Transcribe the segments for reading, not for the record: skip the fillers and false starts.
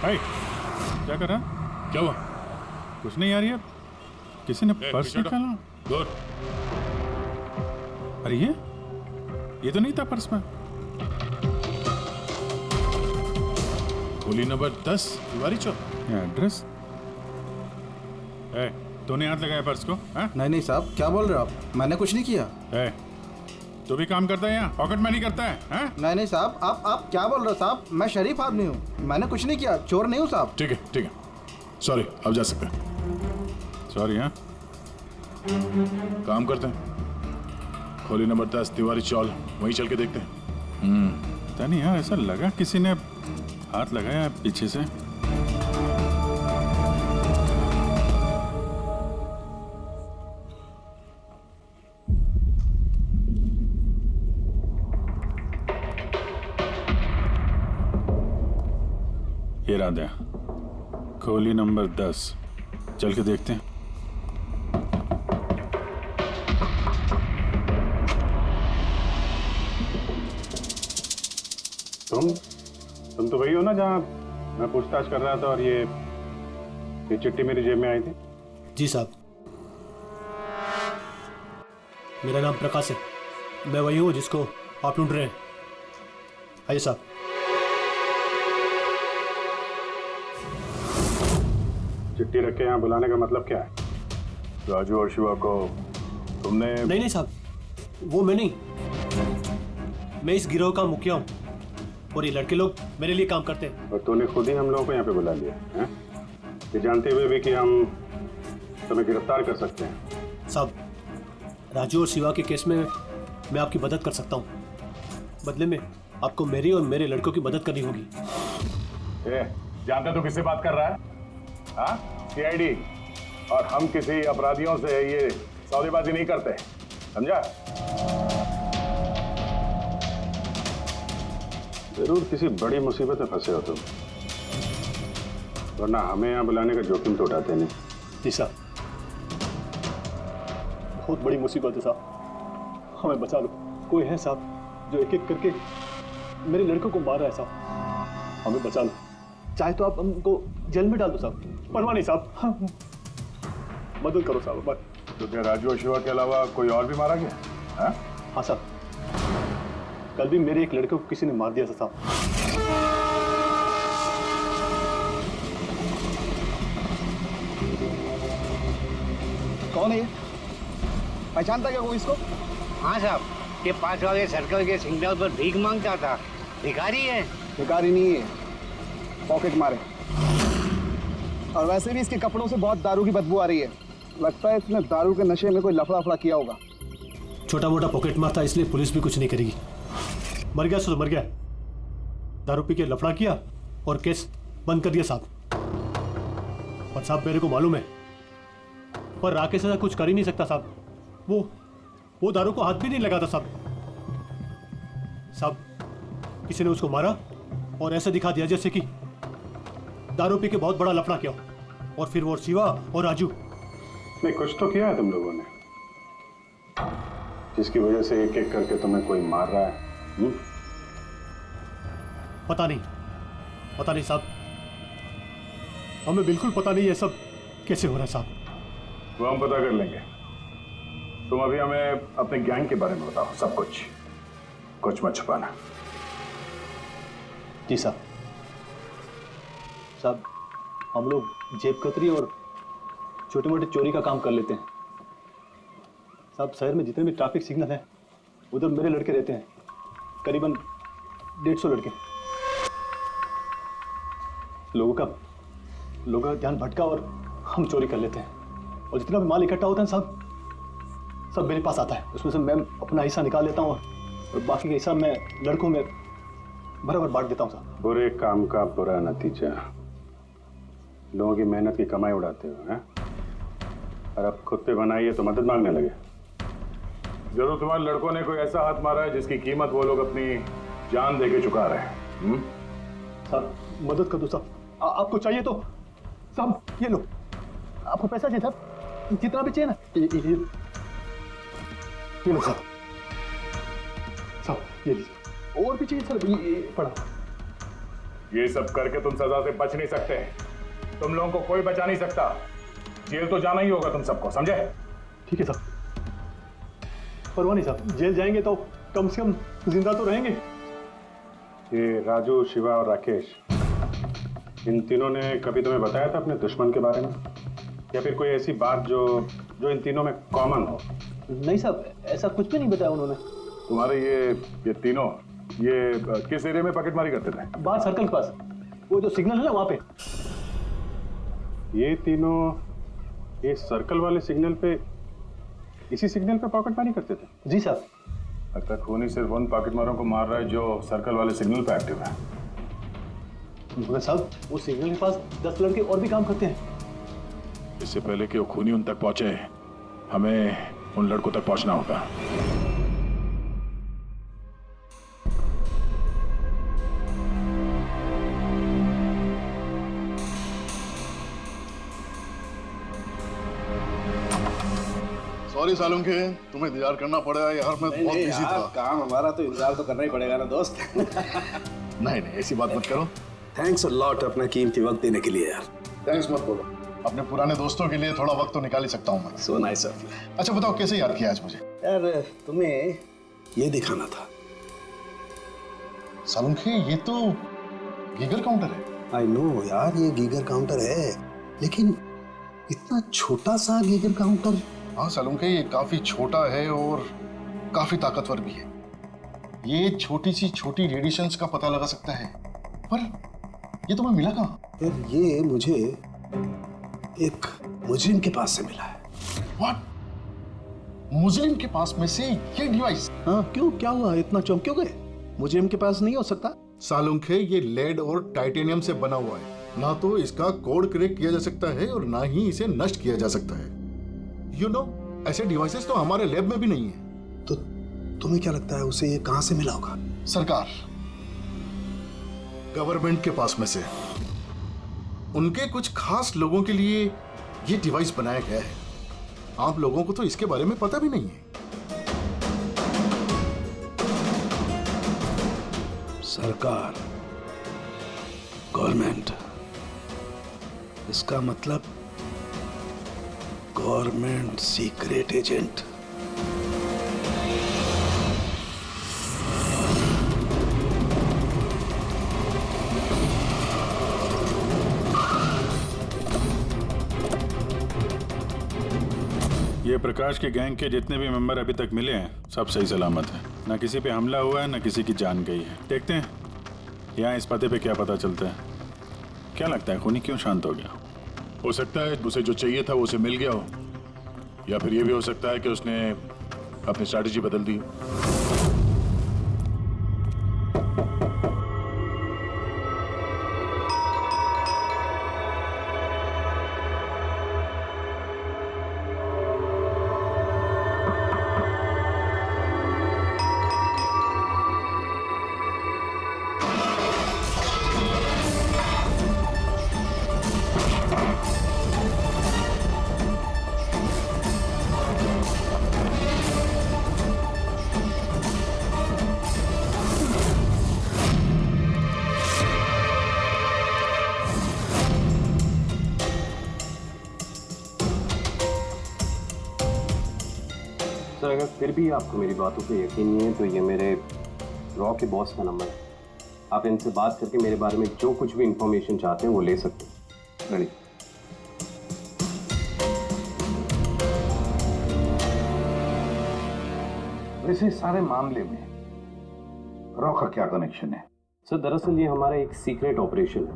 हाय, क्या कर रहा? क्या हुआ? कुछ नहीं यार, ये किसी ने पर्स निकाला। दूर। अरे ये तो नहीं था पर्स में। गोली नंबर 10 तिवारी चौक। ये एड्रेस। तूने हाथ लगाया पर्स को? नहीं साहब, क्या बोल रहे हो आप? मैंने कुछ नहीं किया। तू भी काम करता है यहाँ, पॉकेट मनी करता है? नहीं साहब, आप क्या बोल रहे हो साहब? मैं शरीफ आदमी हूँ, मैंने कुछ नहीं किया, चोर नहीं हूँ साहब। ठीक है, सॉरी, अब जा सकते हैं। सॉरी। हाँ, काम करते हैं, खोली नंबर 10 तिवारी चौल, वहीं चल के देखते हैं। पता नहीं यार, ऐसा लगा किसी ने हाथ लगाया पीछे से। ये रहा दे, खोली नंबर 10, चल के देखते हैं। तुम तो वही हो ना जहाँ मैं पूछताछ कर रहा था और ये चिट्ठी मेरी जेब में आई थी? जी साहब, मेरा नाम प्रकाश है, मैं वही हूँ जिसको आप ढूंढ रहे हैं। आइए साहब। चिट्ठी रख के यहाँ बुलाने का मतलब क्या है? राजू और शिवा को तुमने? नहीं साहब, वो मैं नहीं, मैं इस गिरोह का मुखिया हूँ और ये लड़के लोग मेरे लिए काम करते हैं। और तूने खुद ही हम लोगों को यहाँ पे बुला लिया है, ये जानते हुए भी कि हम तुम्हें गिरफ्तार कर सकते हैं। साहब, राजू और शिवा के केस में मैं आपकी मदद कर सकता हूँ, बदले में आपको मेरी और मेरे लड़कों की मदद करनी होगी। जानते तो किससे बात कर रहा है? हाँ, सीआईडी। और हम किसी अपराधियों से ये सौदेबाजी नहीं करते, समझा? जरूर किसी बड़ी मुसीबत में फंसे हो तुम, वरना हमें यहाँ बुलाने का जोखिम तो उठाते नहीं। जी साहब, बहुत बड़ी मुसीबत है साहब, हमें बचा लो। कोई है साहब जो एक एक करके मेरे लड़कों को मार रहा है साहब, हमें बचा लो। चाहे तो आप हमको जेल में डाल दो साहब, परवाह नहीं साहब, मदद करो साहब बस। तो क्या राजू और शिवा के अलावा कोई और भी मारा गया? हाँ साहब, कल भी मेरे एक लड़के को किसी ने मार दिया था साहब। कौन है ये? पहचानता क्या कोई इसको? हाँ साहब, ये 5 वाले सर्कल के सिग्नल पर भीख मांगता था। भिखारी है? भिखारी नहीं है, पॉकेट मारे। और वैसे भी इसके कपड़ों से बहुत दारू की बदबू आ रही है, लगता है इसने दारू के नशे में कोई लफड़ा किया होगा। छोटा मोटा पॉकेट मार था, इसलिए पुलिस भी कुछ नहीं करेगी। मर गया सो मर गया, दारू पी के लफड़ा किया और केस बंद कर दिया साहब। और साहब मेरे को मालूम है, पर राकेश ऐसा कुछ कर ही नहीं सकता साहब, वो दारू को हाथ भी नहीं लगाता साहब। साहब, किसी ने उसको मारा और ऐसा दिखा दिया जैसे कि दारू पी के बहुत बड़ा लफड़ा किया, और फिर वो शिवा और राजू। नहीं, कुछ तो किया है तुम लोगों ने, जिसकी वजह से एक एक करके तुम्हें कोई मार रहा है। पता नहीं साहब, हमें बिल्कुल पता नहीं ये सब कैसे हो रहा है साहब। वो हम पता कर लेंगे। तुम अभी हमें अपने गैंग के बारे में बताओ, सब कुछ मत छुपाना। जी साहब। साहब, हम लोग जेब कतरी और छोटे मोटे चोरी का काम कर लेते हैं साहब। शहर में जितने भी ट्रैफिक सिग्नल हैं उधर मेरे लड़के रहते हैं, करीबन 150 लड़के। लोगों का ध्यान भटका और हम चोरी कर लेते हैं, और जितना भी माल इकट्ठा होता है साहब, सब मेरे पास आता है। उसमें से मैं अपना हिस्सा निकाल लेता हूँ और बाकी का हिस्सा मैं लड़कों में बराबर बांट देता हूँ साहब। बुरे काम का बुरा नतीजा, लोगों की मेहनत की कमाई उड़ाते हो हैं? और अब खुद पे बनाई है तो मदद मांगने लगे। जरूर तुम्हारे लड़कों ने कोई ऐसा हाथ मारा है जिसकी कीमत वो लोग अपनी जान देके चुका रहे हैं। साहब, मदद कर दो साहब, आपको चाहिए तो साहब ये लो, आपको पैसा चाहिए साहब, जितना भी चाहिए ना ये लो साहब। साहब ये लीजिए, और भी चाहिए सर, ये पड़ा ये सब करके तुम सजा से बच नहीं सकते। तुम लोगों को कोई बचा नहीं सकता। जेल तो जाना ही होगा तुम सबको, समझे? ठीक है साहब, परवाह नहीं साहब, जेल जाएंगे तो कम से कम जिंदा तो रहेंगे। ये राजू, शिवा और राकेश, इन तीनों ने कभी तुम्हें बताया था अपने दुश्मन के बारे में, या फिर कोई ऐसी बात जो इन तीनों में कॉमन हो? नहीं साहब, ऐसा कुछ भी नहीं बताया उन्होंने। तुम्हारे ये तीनों ये किस एरिया में पॉकेटमारी करते थे? बाहर सर्कल के पास, वो जो सिग्नल है ना वहां पे। ये तीनों ये सर्कल वाले सिग्नल पे, इसी सिग्नल पे पॉकेटमारी करते थे? जी साहब। लगता है खूनी सिर्फ उन पॉकेटमारों को मार रहा है जो सर्कल वाले सिग्नल पे एक्टिव है। मगर साहब, वो सिग्नल के पास 10 लड़के और भी काम करते हैं। इससे पहले कि वो खूनी उन तक पहुंचे, हमें उन लड़कों तक पहुंचना होगा। सॉरी सालुंखे, तुम्हें इंतजार करना पड़ेगा यार, मैं बहुत बिजी था। काम हमारा तो इंतजार तो करना ही पड़ेगा ना दोस्त। नहीं ऐसी बात मत करो। थैंक्स अ लॉट अपना कीमती वक्त देने के लिए यार। थैंक्स मत बोलो, अपने पुराने दोस्तों के लिए थोड़ा वक्त तो निकाल ही सकता हूँ मैं। So nice of you. अच्छा बताओ, कैसे याद किया आज मुझे? यार तुम्हें ये दिखाना था। सालुंखे, ये तो गीगर काउंटर है। आई नो यार, ये गीगर काउंटर है, लेकिन इतना छोटा सा गीगर काउंटर। हाँ सालुंखे, ये काफी छोटा है और काफी ताकतवर भी है। ये छोटी सी छोटी रेडिएशंस का पता लगा सकता है, पर ये तुम्हें मिला कहाँ? यार ये मुझे एक मुजरिम के पास से मिला है। व्हाट? मुजरिम के पास में से ये डिवाइस? हाँ क्यों, क्या हुआ, इतना चौंक्यों? मुजरिम के पास नहीं हो सकता? सालुंखे, ये लेड और टाइटेनियम से बना हुआ है। ना तो इसका कोड क्रैक किया जा सकता है और ना ही इसे नष्ट किया जा सकता है। You know, ऐसे डिवाइसेस तो हमारे लैब में भी नहीं है। तो तुम्हें क्या लगता है उसे ये कहां से मिला होगा? सरकार, गवर्नमेंट के पास में से उनके कुछ खास लोगों के लिए ये डिवाइस बनाया गया है। आप लोगों को तो इसके बारे में पता भी नहीं है। सरकार, गवर्नमेंट, इसका मतलब गवर्नमेंट सीक्रेट एजेंट। ये प्रकाश के गैंग के जितने भी मेंबर अभी तक मिले हैं, सब सही सलामत है। ना किसी पे हमला हुआ है, ना किसी की जान गई है। देखते हैं यहाँ इस पते पे क्या पता चलता है। क्या लगता है खूनी क्यों शांत हो गया? हो सकता है उसे जो चाहिए था वो उसे मिल गया हो, या फिर ये भी हो सकता है कि उसने अपनी स्ट्रैटेजी बदल दी। सर, अगर फिर भी आपको मेरी बातों पे यकीन नहीं है तो ये मेरे रॉ के बॉस का नंबर है। आप इनसे बात करके मेरे बारे में जो कुछ भी इंफॉर्मेशन चाहते हैं वो ले सकते हैं। रेडी? वैसे सारे मामले में रॉ का क्या कनेक्शन है? सर, दरअसल ये हमारा एक सीक्रेट ऑपरेशन है।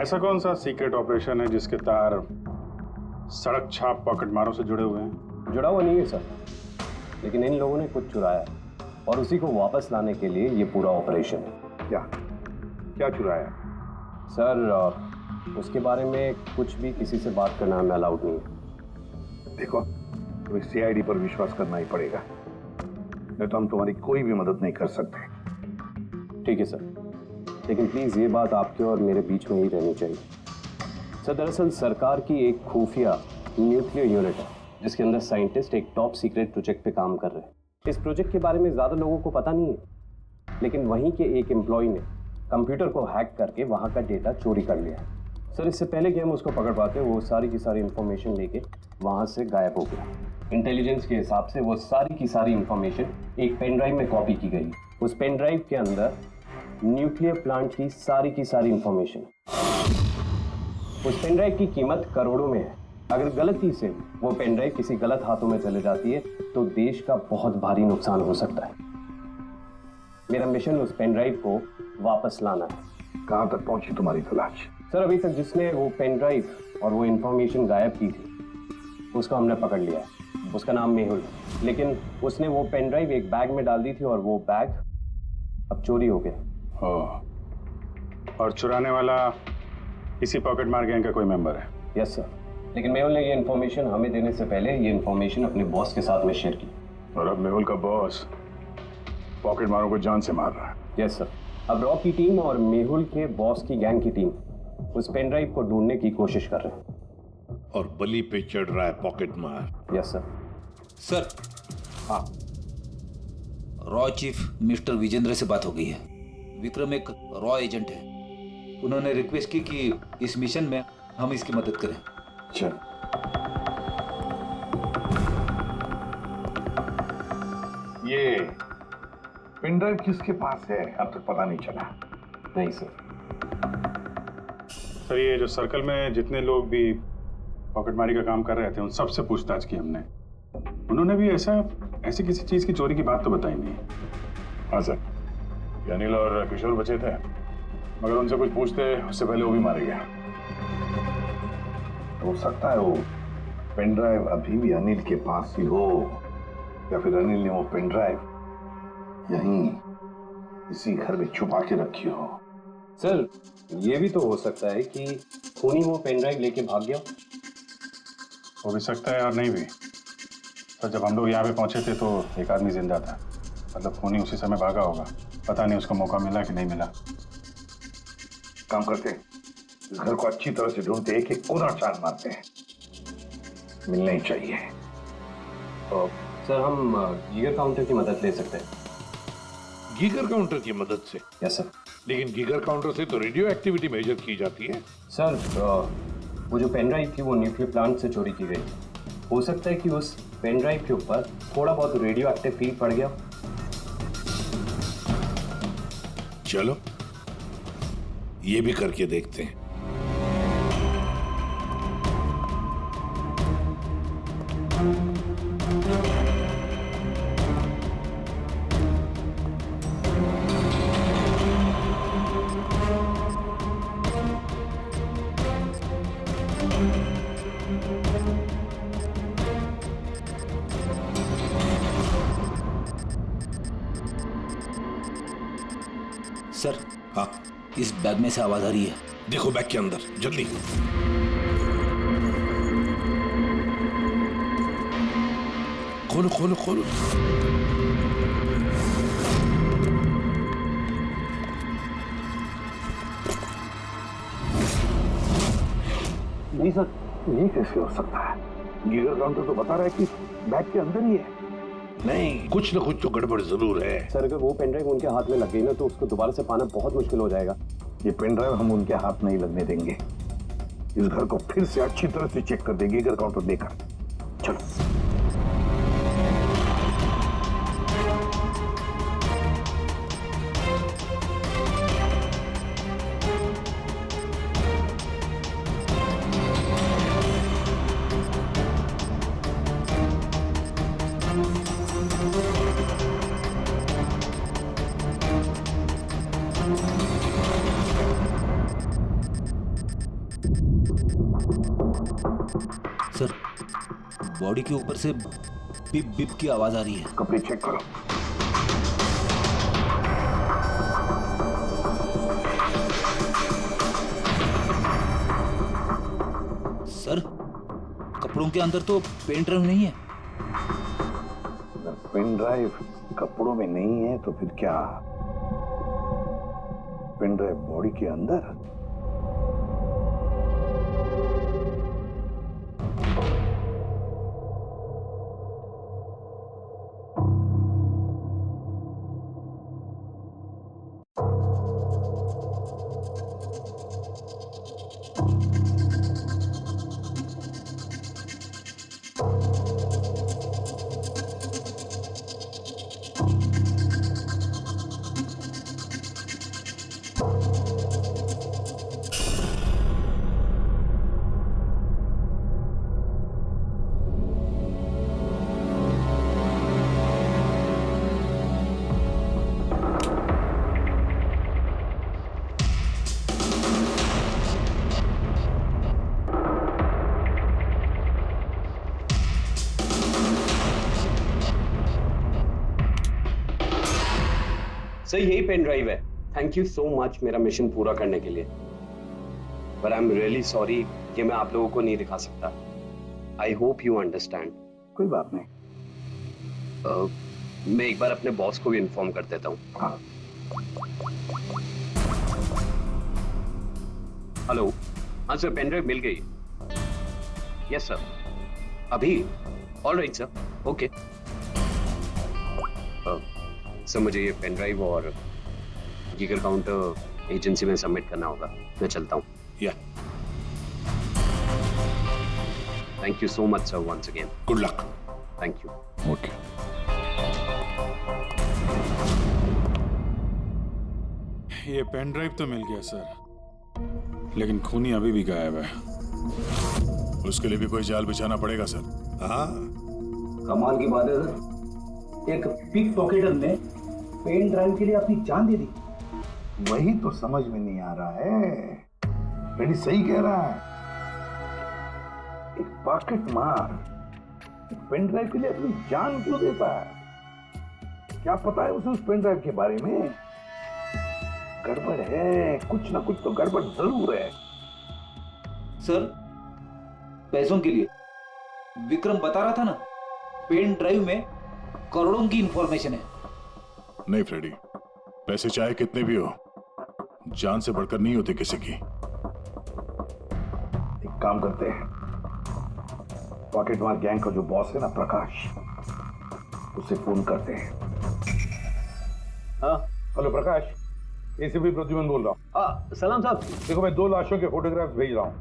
ऐसा कौन सा सीक्रेट ऑपरेशन है जिसके तार सड़क छाप पॉकेट मारों से जुड़े हुए हैं? जुड़ा हुआ नहीं है सर, लेकिन इन लोगों ने कुछ चुराया है और उसी को वापस लाने के लिए ये पूरा ऑपरेशन है। क्या क्या चुराया? सर, उसके बारे में कुछ भी किसी से बात करना हमें अलाउड नहीं है। देखो, तो सीआईडी पर विश्वास करना ही पड़ेगा, नहीं तो हम तुम्हारी कोई भी मदद नहीं कर सकते। ठीक है सर, लेकिन प्लीज ये बात आपके और मेरे बीच में ही रहनी चाहिए। सर, दरअसल सरकार की एक खुफिया न्यूक्लियर यूनिट है जिसके अंदर साइंटिस्ट एक टॉप सीक्रेट प्रोजेक्ट पे काम कर रहे हैं। इस प्रोजेक्ट के बारे में ज्यादा लोगों को पता नहीं है, लेकिन वहीं के एक एम्प्लॉय ने कंप्यूटर को हैक करके वहां का डेटा चोरी कर लिया है। सर इससे पहले कि हम उसको पकड़ पाते वो सारी की सारी इंफॉर्मेशन लेके वहां से गायब हो गया। इंटेलिजेंस के हिसाब से वो सारी की सारी इंफॉर्मेशन एक पेन ड्राइव में कॉपी की गई। उस पेन ड्राइव के अंदर न्यूक्लियर प्लांट की सारी इंफॉर्मेशन। उस पेन ड्राइव की कीमत करोड़ों में है। अगर गलती से वो पेन ड्राइव किसी गलत हाथों में चले जाती है तो देश का बहुत भारी नुकसान हो सकता है। मेरा मिशन उस पेन ड्राइव को वापस लाना है। कहां तक पहुंची तुम्हारी तलाश? सर अभी तक जिसने वो पेन ड्राइव और वो इंफॉर्मेशन गायब की थी उसको हमने पकड़ लिया है। उसका नाम मेहुल है, लेकिन उसने वो पेन ड्राइव एक बैग में डाल दी थी और वो बैग अब चोरी हो गया। और चुराने वाला इसी पॉकेट मार गैंग का कोई मेंबर है? यस सर, लेकिन मेहुल ने ये इन्फॉर्मेशन हमें देने से पहले ये इन्फॉर्मेशन अपने बॉस के साथ में शेयर की। और अब मेहुल का बॉस पॉकेट मारों को जान से मार रहा है। यस सर, अब रॉ की टीम और मेहुल के बॉस की गैंग की टीम उस पेन ड्राइव को ढूंढने की कोशिश कर रहे हैं। और बलि पे चढ़ रहा है पॉकेट मार। Yes sir. सर हाँ, रॉ चीफ मिस्टर विजेंद्र से बात हो गई है। विक्रम एक रॉ एजेंट है। उन्होंने रिक्वेस्ट की कि इस मिशन में हम इसकी मदद करें। चल ये पेन ड्राइव किसके पास है अब तक पता नहीं चला? नहीं सर। सर ये जो सर्कल में जितने लोग भी पॉकेटमारी का काम कर रहे थे उन सबसे पूछताछ की हमने। उन्होंने भी ऐसी किसी चीज की चोरी की बात तो बताई नहीं। हाँ सर, ये अनिल और किशोर बचे थे, मगर उनसे कुछ पूछते उससे पहले वो भी मारे गया। हो सकता है वो पेन ड्राइव अभी भी अनिल के पास ही हो, या फिर अनिल ने वो पेन ड्राइव यहीं इसी घर में छुपा के रखी हो। सर ये भी तो हो सकता है कि खूनी वो पेन ड्राइव लेके भाग गया। हो भी सकता है और नहीं भी। तो जब हम लोग यहाँ पे पहुंचे थे तो एक आदमी जिंदा था, मतलब खूनी उसी समय भागा होगा। पता नहीं उसको मौका मिला कि नहीं मिला। काम करते हैं, इस घर को अच्छी तरह से ढूंढते, एक एक कोना चार मारते हैं। मिलना ही चाहिए। तो सर हम गीगर काउंटर की मदद ले सकते हैं। गीगर काउंटर की मदद से? Yes sir. लेकिन गीगर काउंटर से तो रेडियो एक्टिविटी मेजर की जाती है। सर वो जो पेन ड्राइव थी वो न्यूक्लियर प्लांट से चोरी की गई। हो सकता है कि उस पेन ड्राइव के ऊपर थोड़ा बहुत रेडियो एक्टिव फील पड़ गया। चलो ये भी करके देखते हैं। सर हाँ, इस बैग में से आवाज आ रही है। देखो बैग के अंदर, जल्दी। खोलो खोलो खोलो। नहीं सर, ये कैसे हो सकता है? गीगर काउंटर तो बता रहा है कि बैग के अंदर ही है। नहीं, कुछ न कुछ तो गड़बड़ जरूर है। सर अगर वो पेन ड्राइव उनके हाथ में लग गई ना तो उसको दोबारा से पाना बहुत मुश्किल हो जाएगा। ये पेन ड्राइव हम उनके हाथ नहीं लगने देंगे। इस घर को फिर से अच्छी तरह से चेक कर देंगे गीगर काउंटर देकर। चलो। सर बॉडी के ऊपर से बिप बिप की आवाज आ रही है। कपड़े चेक करो। सर कपड़ों के अंदर तो पेन ड्राइव नहीं है। अगर पेन ड्राइव कपड़ों में नहीं है तो फिर क्या? पेन ड्राइव बॉडी के अंदर? सर यही पेन ड्राइव है। थैंक यू सो मच मेरा मिशन पूरा करने के लिए। But I am really sorry, ये मैं आप लोगों को नहीं दिखा सकता। I hope you understand. कोई बात नहीं। मैं एक बार अपने बॉस को भी इन्फॉर्म कर देता हूँ। हाँ। हेलो, हाँ सर, पेन ड्राइव मिल गई। यस सर, अभी। All right sir, okay. Sir मुझे ये पेन ड्राइव और जिगर काउंटर एजेंसी में सबमिट करना होगा। मैं चलता हूँ। या thank you so much sir once again. Good luck. Thank you. Okay. ये पेन ड्राइव तो मिल गया सर, लेकिन खूनी अभी भी गायब है। उसके लिए भी कोई जाल बिछाना पड़ेगा सर। हाँ, कमाल की बात है सर, एक पिक पॉकेटर ने पेन ड्राइव के लिए अपनी जान दे दी। वही तो समझ में नहीं आ रहा है। रेडी सही कह रहा है। एक पॉकेट मार एक पेन ड्राइव के लिए अपनी जान क्यों देता है? क्या पता है उसे उस पेन ड्राइव के बारे में? गड़बड़ है, कुछ ना कुछ तो गड़बड़ जरूर है। सर पैसों के लिए विक्रम बता रहा था ना, पेन ड्राइव में करोड़ों की इंफॉर्मेशन है। नहीं फ्रेडी, पैसे चाहे कितने भी हो, जान से बढ़कर नहीं होते किसी की। एक काम करते हैं, पॉकेट मार गैंग का जो बॉस है ना प्रकाश, उसे फोन करते हैं। हाँ हेलो प्रकाश, एसीपी प्रद्युमन बोल रहा हूँ। सलाम साहब। देखो मैं 2 लाशों के फोटोग्राफ्स भेज रहा हूँ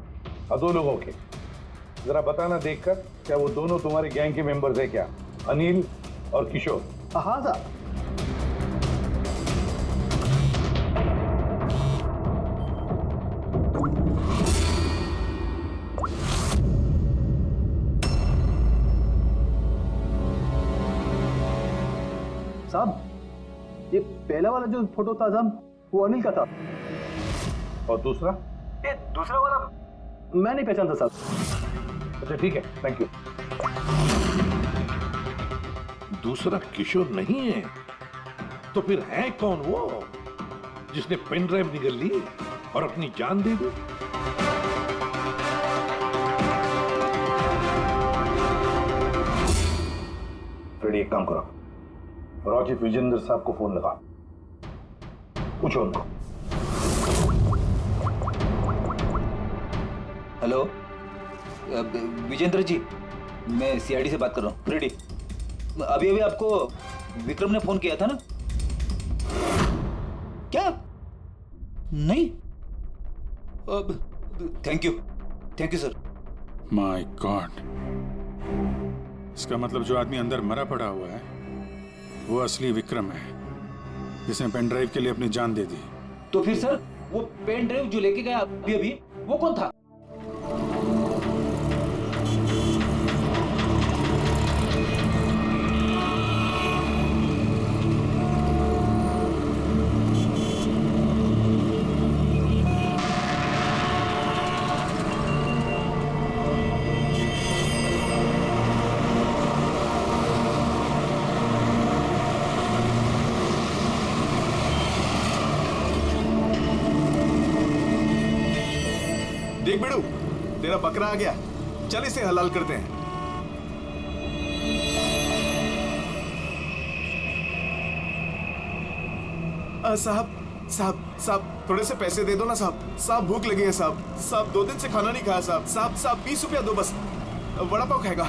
और 2 लोगों के। जरा बताना देखकर क्या वो दोनों तुम्हारे गैंग के मेंबर्स है क्या? अनिल और किशोर। हाँ साहब। साहब ये पहला वाला जो फोटो था साहब, वो अनिल का था। और दूसरा? ये दूसरा वाला मैं नहीं पहचानता साहब। अच्छा ठीक है, थैंक यू। दूसरा किशोर नहीं है तो फिर है कौन वो जिसने पेन ड्राइव निगल ली और अपनी जान दे दी? फ्रेडी एक काम करो, रॉकी विजेंद्र साहब को फोन लगा, पूछो उनको। हेलो विजेंद्र जी, मैं सीआईडी से बात कर रहा हूँ। फ्रेडी, अभी अभी आपको विक्रम ने फोन किया था ना? क्या? नहीं? Thank you sir. My God, इसका मतलब जो आदमी अंदर मरा पड़ा हुआ है वो असली विक्रम है, जिसने पेन ड्राइव के लिए अपनी जान दे दी। तो फिर सर वो पेन ड्राइव जो लेके गया अभी अभी, वो कौन था? देख बिड़ू, तेरा बकरा आ गया, चल इसे हलाल करते हैं। साहब साहब साहब थोड़े से पैसे दे दो ना साहब। साहब भूख लगी है साहब। साहब 2 दिन से खाना नहीं खाया साहब। साहब साहब 20 रुपया दो बस, वड़ा पाव खाएगा।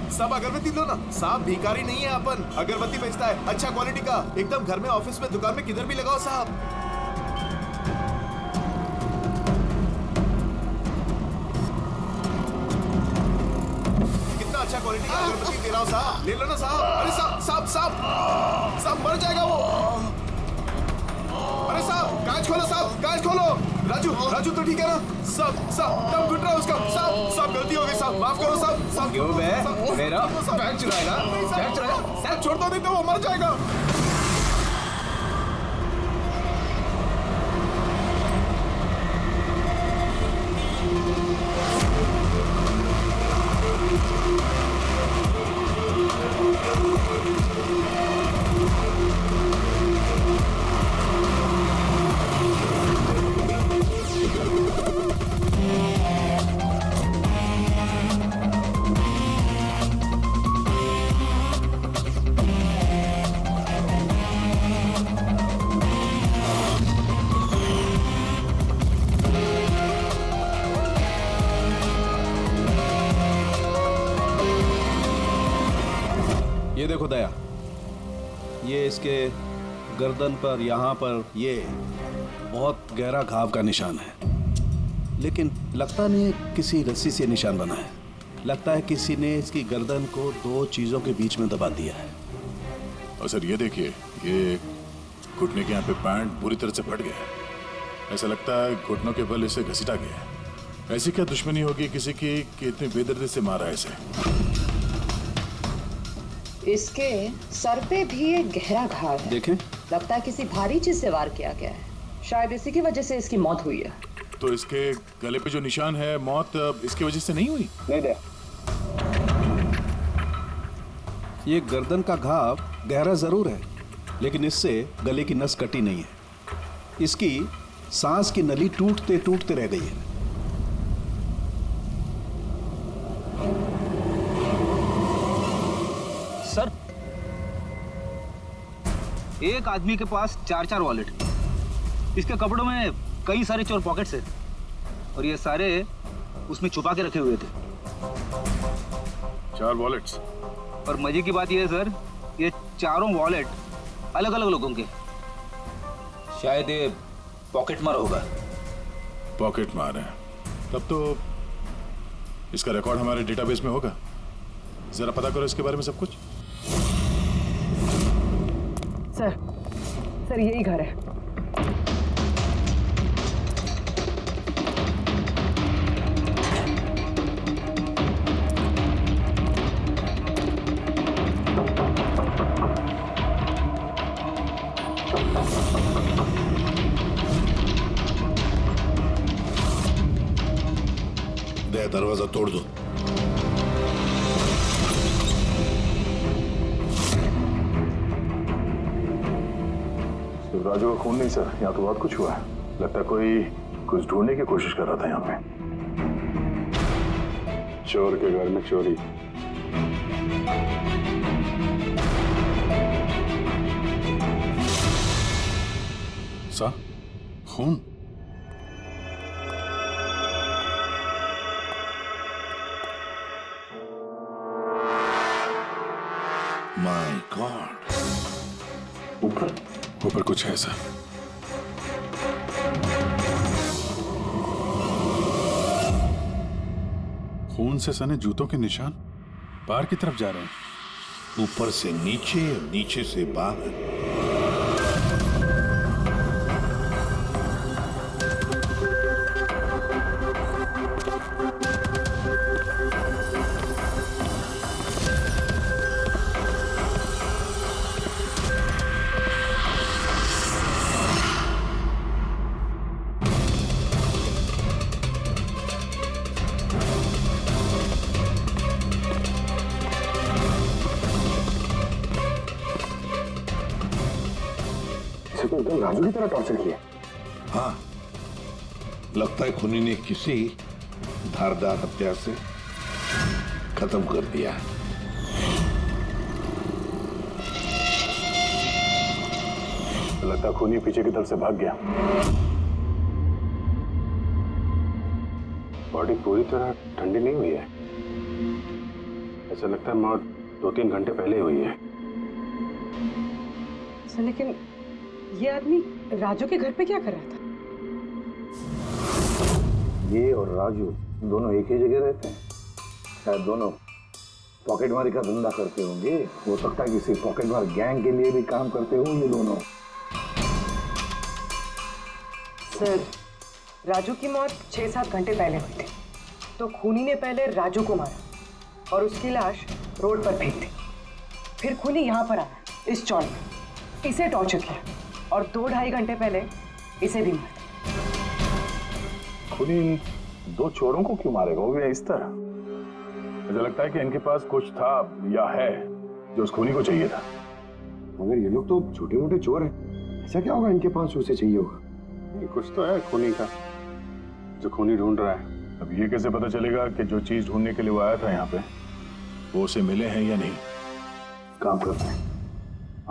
साहब अगरबत्ती दो ना साहब, भिखारी नहीं है अपन, अगरबत्ती बेचता है अच्छा क्वालिटी का, एकदम घर में, ऑफिस में, दुकान में, किधर भी लगाओ साहब। अच्छा क्वालिटी का अगरबत्ती दे रहा हूं साहब, ले लो ना साहब। अरे साहब साहब साहब साहब मर जाएगा वो। अरे साहब कांच खोलो साहब, कांच खोलो। राजू राजू तो ठीक है ना साहब? साहब दम घुट रहा है उसका साहब। साहब गलती हो गई साहब, माफ करो साहब। साहब क्यों बे मेरा बैग चुराएगा? बैग चुराएगा साहब, छोड़ दो नहीं तो वो मर जाएगा। इसके गर्दन पर, यहाँ पर ये बहुत गहरा घाव का निशान है, लेकिन लगता नहीं किसी रस्सी से निशान बना है। लगता है किसी ने इसकी गर्दन को दो चीजों के बीच में दबा दिया है। और सर ये देखिए, ये घुटने के यहाँ पे पैंट बुरी तरह से फट गया है। ऐसा लगता है घुटनों के बल इसे घसीटा गया है। ऐसी क्या दुश्मनी होगी किसी की कि इतनी बेदर्दी से मारा है इसे? इसके सर पे भी एक गहरा घाव है। देखें, लगता है किसी भारी चीज से वार किया गया है। शायद इसी की वजह से इसकी मौत हुई है। तो इसके गले पे जो निशान है, मौत इसकी वजह से नहीं हुई? नहीं दे। ये गर्दन का घाव गहरा जरूर है, लेकिन इससे गले की नस कटी नहीं है। इसकी सांस की नली टूटते टूटते रह गई है। सर, एक आदमी के पास 4-4 वॉलेट, इसके कपड़ों में कई सारे चोर पॉकेट्स हैं और ये सारे उसमें छुपा के रखे हुए थे। 4 वॉलेट्स? और मजे की बात यह है सर, ये चारों वॉलेट अलग अलग लोगों के। शायद ये पॉकेट मार होगा। पॉकेट मार है? तब तो इसका रिकॉर्ड हमारे डेटाबेस में होगा। जरा पता करो इसके बारे में सब कुछ। सर यही घर है। दरवाजा तोड़ दो। राजू का खून नहीं सर, यहाँ तो बहुत कुछ हुआ है। लगता है कोई कुछ ढूंढने की कोशिश कर रहा था यहाँ पे। चोर के घर में चोरी। सा खून? My God. ऊपर कुछ है सर। खून से सने जूतों के निशान बाहर की तरफ जा रहे हैं। ऊपर से नीचे और नीचे से बाहर। तो एकदम राजू की तरह टॉर्चर किया। हाँ, लगता है खूनी ने किसी धारदार हथियार से खत्म कर दिया। लगता है खूनी पीछे की तरफ से भाग गया। बॉडी पूरी तरह ठंडी नहीं हुई है। ऐसा लगता है मौत 2-3 घंटे पहले हुई है। लेकिन ये आदमी राजू के घर पे क्या कर रहा था? ये और राजू दोनों एक ही जगह रहते हैं। शायद दोनों पॉकेटमारी का धंधा करते होंगे। हो सकता है किसी पॉकेटमार गैंग के लिए भी काम करते हो ये दोनों। सर, राजू की मौत 6-7 घंटे पहले हुई थी, तो खूनी ने पहले राजू को मारा और उसकी लाश रोड पर फेंक दी। फिर खूनी यहाँ पर आया, इस चौक में, इसे टॉर्चर किया और 2-2.5 घंटे पहले इसे भी मारा। खूनी इन 2 चोरों को क्यों मारेगा, वो भी इस तरह? मुझे लगता है कि इनके पास कुछ था या है जो उस खूनी को चाहिए था। मगर ये लोग तो छोटे मोटे चोर हैं, ऐसा क्या होगा इनके पास जो उसे चाहिए होगा? कुछ तो है खूनी का जो खूनी ढूंढ रहा है। अब ये कैसे पता चलेगा कि जो चीज ढूंढने के लिए वो आया था यहाँ पे वो उसे मिले हैं या नहीं? काम करते हैं,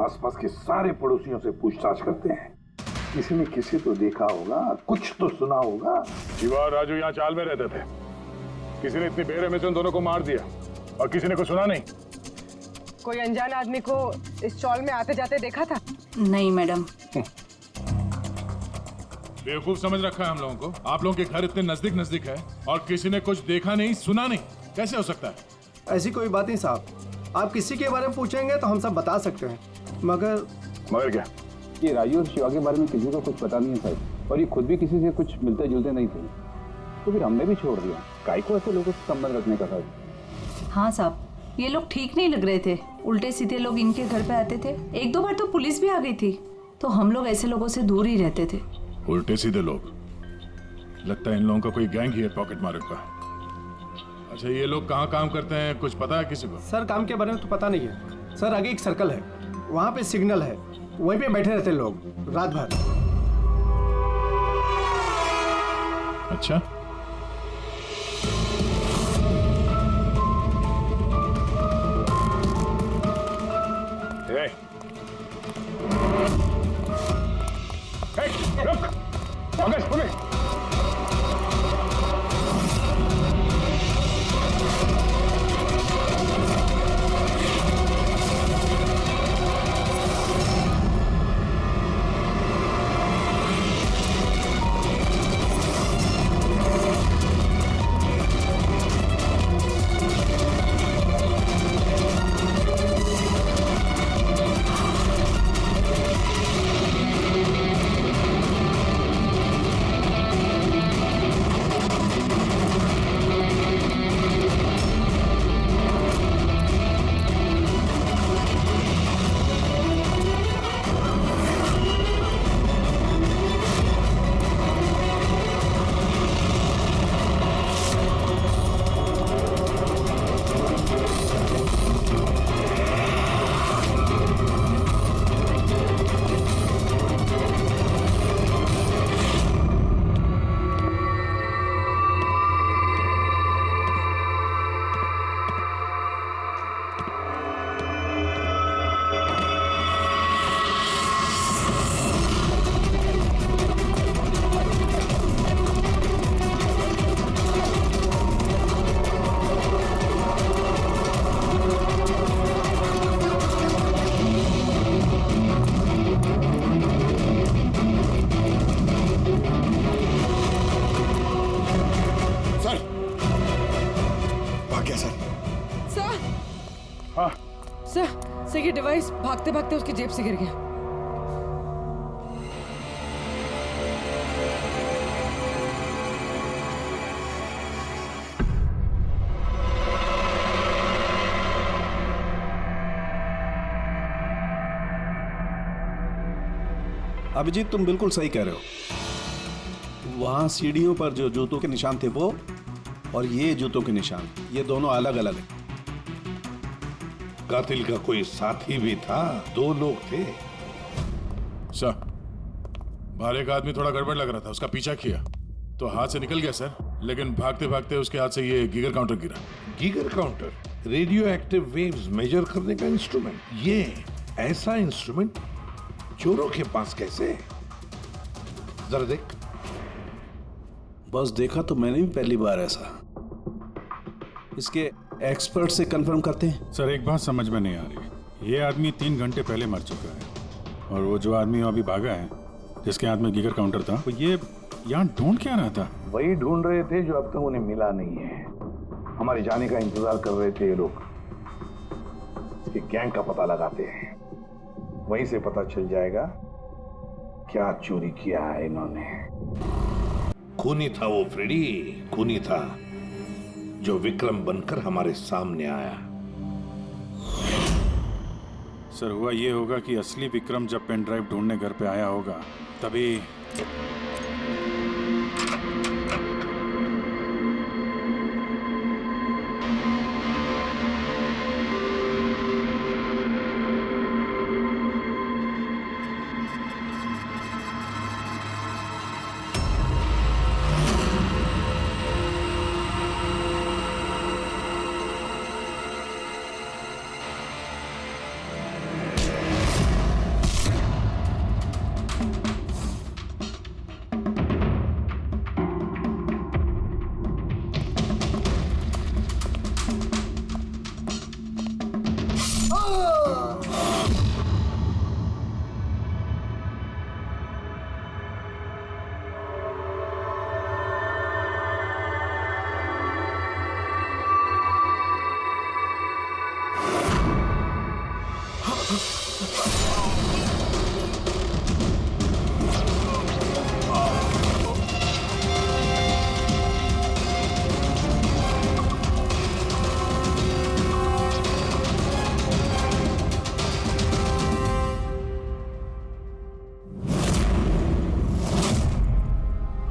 आसपास के सारे पड़ोसियों से पूछताछ करते हैं। किसी ने किसी तो देखा होगा, कुछ तो सुना होगा। शिवा और राजू यहाँ चाल में रहते थे। किसी ने इतनी बेरहमी से उन दोनों को मार दिया और किसी ने कुछ सुना नहीं। कोई अनजान आदमी को इस स्टॉल में आते जाते देखा था? नहीं मैडम। बेवकूफ समझ रखा है हम लोगों को। आप लोगों के घर इतने नजदीक नजदीक है और किसी ने कुछ देखा नहीं सुना नहीं, कैसे हो सकता है? ऐसी कोई बात नहीं साहब, आप किसी के बारे में पूछेंगे तो हम सब बता सकते हैं, मगर क्या ये राजू और शिवा के बारे में किसी को कुछ पता नहीं है साहब, और ये खुद भी किसी से कुछ मिलते जुलते नहीं थे, तो फिर हमने भी छोड़ दिया। काहे को ऐसे लोगों से संबंध रखने का साहब? हाँ साहब, ये लोग ठीक नहीं लग रहे थे। उल्टे सीधे लोग इनके घर पे आते थे। एक दो बार तो पुलिस भी आ गई थी, तो हम लोग ऐसे लोगों से दूर ही रहते थे। उल्टे सीधे लोग? लगता है इन लोगों का कोई गैंग ही है पॉकेट मार का। अच्छा, ये लोग कहाँ काम करते हैं, कुछ पता है किसी को? सर काम के बारे में तो पता नहीं है सर। आगे एक सर्कल है, वहाँ पे सिग्नल है, वहीं पे बैठे रहते लोग रात भर। अच्छा, सर ये डिवाइस भागते भागते उसकी जेब से गिर गया। अभिजीत, तुम बिल्कुल सही कह रहे हो। वहां सीढ़ियों पर जो जूतों के निशान थे वो, और ये जूतों के निशान, ये दोनों अलग अलग हैं। कातिल का कोई साथी भी था, 2 लोग थे। सर, बाहर एक आदमी थोड़ा गड़बड़ लग रहा था, उसका पीछा किया तो हाथ से निकल गया सर, लेकिन भागते भागते उसके हाथ से ये गीगर काउंटर गिरा। Geiger counter? Radioactive waves measure करने का इंस्ट्रूमेंट? ये ऐसा इंस्ट्रूमेंट चोरों के पास कैसे? जरा देख। बस देखा तो मैंने भी पहली बार ऐसा। इसके एक्सपर्ट से कंफर्म करते हैं। सर, एक बात समझ में नहीं आ रही। ये आदमी 3 घंटे पहले मर चुका है, और वो जो आदमी अभी भागा है, जिसके हाथ में गीगर काउंटर था, वो ये यहाँ ढूंढ क्या रहा था? वही ढूंढ रहे थे जो अब तक उन्हें मिला नहीं है। हमारे जाने का इंतजार कर रहे थे ये लोग। इसके गैंग का पता लगाते हैं, वहीं से पता चल जाएगा क्या चोरी किया है इन्होंने। खूनी था वो फ्रेडी, खूनी था जो विक्रम बनकर हमारे सामने आया। सर, हुआ ये होगा कि असली विक्रम जब पेन ड्राइव ढूंढने घर पे आया होगा, तभी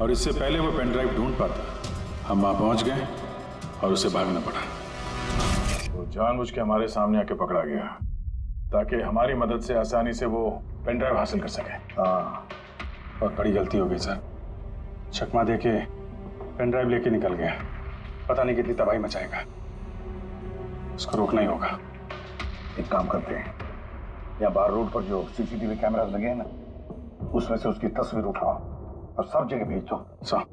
और इससे पहले वो पेन ड्राइव ढूंढ पाता हम वहां पहुंच गए और उसे भागना पड़ा। वो जानबूझ के हमारे सामने आके पकड़ा गया ताकि हमारी मदद से आसानी से वो पेन ड्राइव हासिल कर सके। हाँ, बहुत बड़ी गलती हो गई सर। चकमा देके पेन ड्राइव लेके निकल गया। पता नहीं कितनी तबाही मचाएगा। उसको रोकना ही होगा। एक काम करते हैं, यहाँ बाहर रोड पर जो सीसीटीवी कैमरास लगे हैं ना, उसमें से उसकी तस्वीर उठाओ और सब जगह भेज दो। सर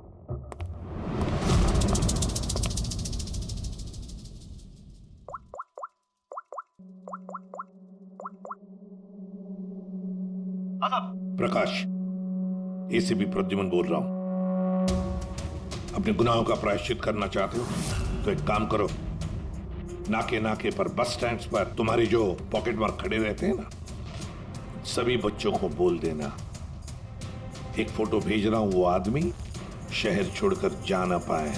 प्रकाश, एसीपी प्रद्युमन बोल रहा हूं। अपने गुनाहों का प्रायश्चित करना चाहते हो तो एक काम करो, नाके नाके पर, बस स्टैंड्स पर तुम्हारी जो पॉकेट मार खड़े रहते हैं ना, सभी बच्चों को बोल देना एक फोटो भेज रहा हूं, वो आदमी शहर छोड़कर जा ना पाए।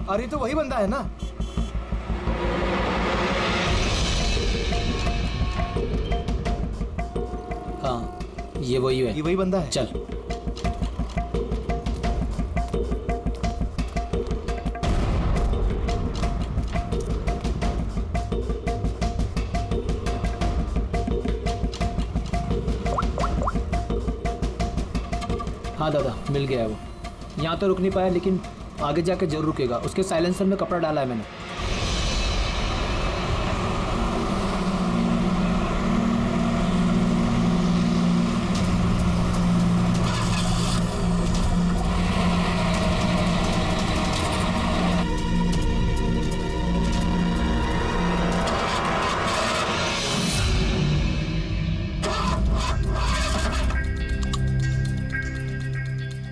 अरे तो वही बंदा है ना। हाँ, ये वही है। ये वही बंदा है। चल। हाँ दादा, मिल गया है वो। यहाँ तो रुक नहीं पाया, लेकिन आगे जाके जरूर रुकेगा। उसके साइलेंसर में कपड़ा डाला है मैंने।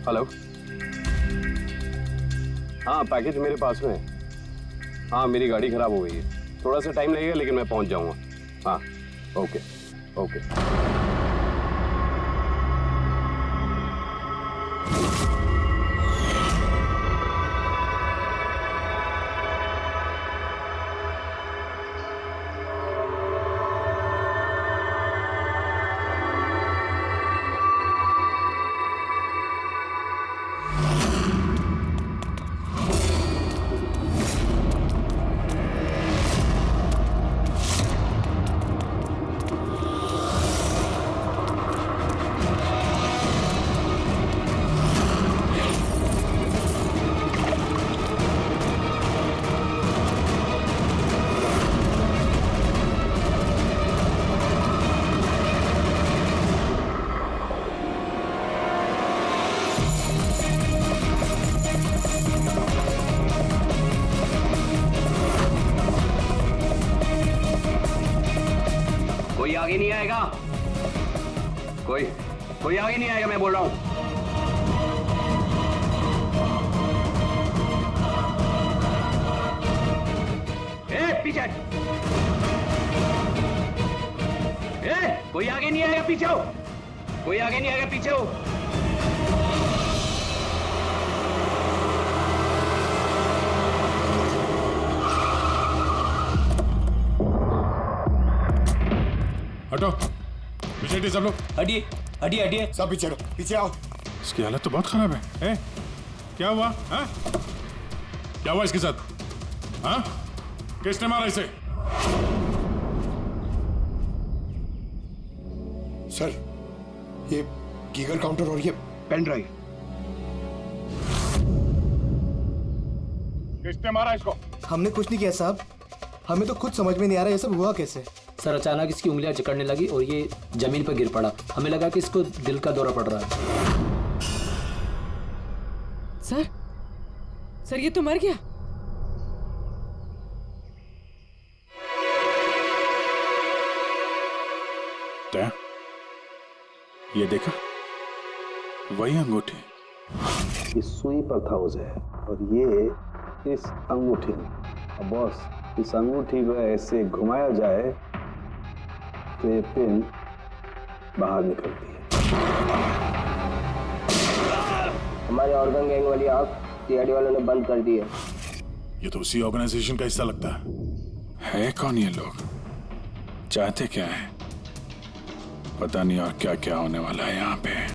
हेलो, हाँ पैकेज मेरे पास में है। हाँ मेरी गाड़ी खराब हो गई है, थोड़ा सा टाइम लगेगा लेकिन मैं पहुंच जाऊंगा। हाँ ओके ओके। कोई आगे नहीं आएगा, कोई आगे नहीं आएगा, मैं बोल रहा हूं। पीछे, कोई आगे नहीं आएगा, पीछे हो। कोई आगे नहीं आएगा, पीछे हो। हटो, पीछे हटिए सब लोग। हटिए हटिए हटिए, सब पीछे हटो, पीछे आओ। इसकी हालत तो बहुत खराब है। क्या हुआ? हाँ? क्या हुआ इसके साथ? हाँ? किसने मारा इसे? सर, ये गीगर काउंटर और ये पेन ड्राइव। किसने मारा इसको? हमने कुछ नहीं किया साहब, हमें तो खुद समझ में नहीं आ रहा ये सब हुआ कैसे। सर अचानक इसकी उंगलियां जकड़ने लगी और ये जमीन पर गिर पड़ा। हमें लगा कि इसको दिल का दौरा पड़ रहा है। सर ये तो मर गया। क्या? ये देखा, वही अंगूठी। इस सुई पर था उसे और ये इस अंगूठी में। अब बॉस, इस अंगूठी को ऐसे घुमाया जाए तो ये पिन बाहर निकलती है। हमारे ऑर्गन गैंग वाली आग सीआईडी वालों ने बंद कर दी है। ये तो उसी ऑर्गेनाइजेशन का हिस्सा लगता है कौन ये लोग? चाहते क्या है? पता नहीं और क्या क्या होने वाला है यहाँ पे।